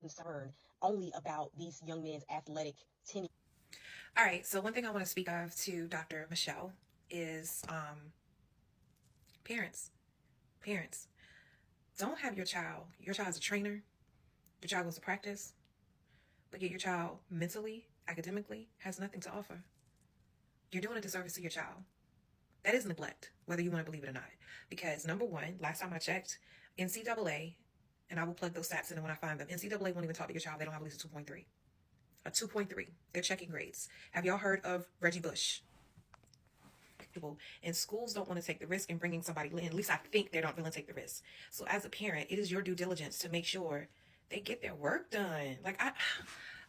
concerned only about these young men's athletic tenure. All right, so one thing I want to speak of to Dr. Michele is parents. Parents, don't have your child's a trainer, your child goes to practice, but yet your child mentally, academically, has nothing to offer. You're doing a disservice to your child. That is neglect, whether you want to believe it or not. Because number one, last time I checked, NCAA, and I will plug those stats in when I find them, NCAA won't even talk to your child. They don't have at least a 2.3. A 2.3. They're checking grades. Have y'all heard of Reggie Bush? And schools don't want to take the risk in bringing somebody in. At least I think they don't really take the risk. So as a parent, it is your due diligence to make sure they get their work done. Like I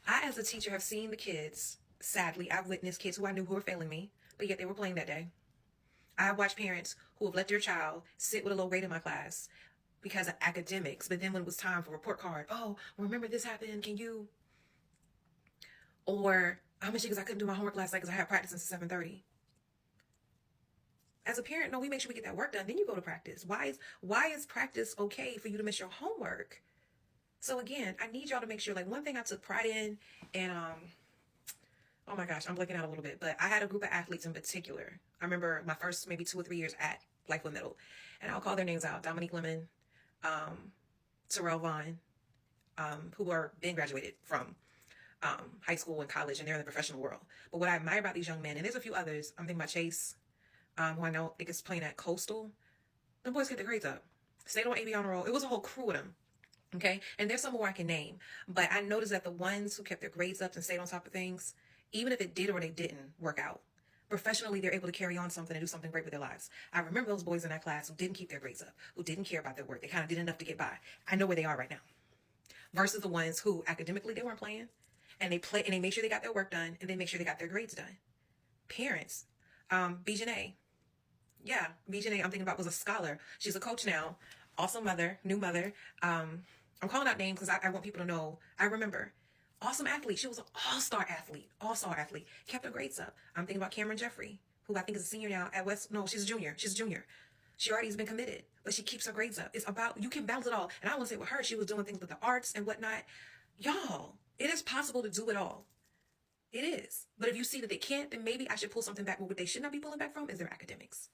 as a teacher have seen the kids. Sadly, I've witnessed kids who I knew who were failing me, but yet they were playing that day. I have watched parents who have let their child sit with a low grade in my class because of academics, but then when it was time for a report card, oh, remember this happened, can you? Or I'm ashamed because I couldn't do my homework last night because I had practice until 7:30. As a parent, no, we make sure we get that work done. Then you go to practice. Why is practice okay for you to miss your homework? So again, I need y'all to make sure, like, one thing I took pride in, and oh my gosh, I'm blanking out a little bit, but I had a group of athletes in particular. I remember my first maybe 2 or 3 years at Lifewood Middle, and I'll call their names out: Dominique Lemon, Terrell Vaughn, who are being graduated from high school and college, and they're in the professional world. But what I admire about these young men, and there's a few others, I'm thinking about Chase, who I know I think is playing at Coastal. The boys get their grades up. Stayed on AB honor roll. It was a whole crew of them. Okay, and there's some more I can name, but I noticed that the ones who kept their grades up and stayed on top of things, even if it did or they didn't work out, professionally they're able to carry on something and do something great with their lives. I remember those boys in that class who didn't keep their grades up, who didn't care about their work. They kind of did enough to get by. I know where they are right now. Versus the ones who academically they weren't playing, and they made sure they got their work done, and they make sure they got their grades done. Parents, BJNA. Yeah, BJNA, I'm thinking about, was a scholar. She's a coach now. Awesome mother, new mother. I'm calling out names because I want people to know. I remember. Awesome athlete. She was an all-star athlete. Kept her grades up. I'm thinking about Cameron Jeffrey, who I think is a senior now at West. No, she's a junior. She already has been committed, but she keeps her grades up. It's about, you can balance it all. And I want to say with her, she was doing things with the arts and whatnot. Y'all, it is possible to do it all. It is. But if you see that they can't, then maybe I should pull something back. But what they should not be pulling back from is their academics.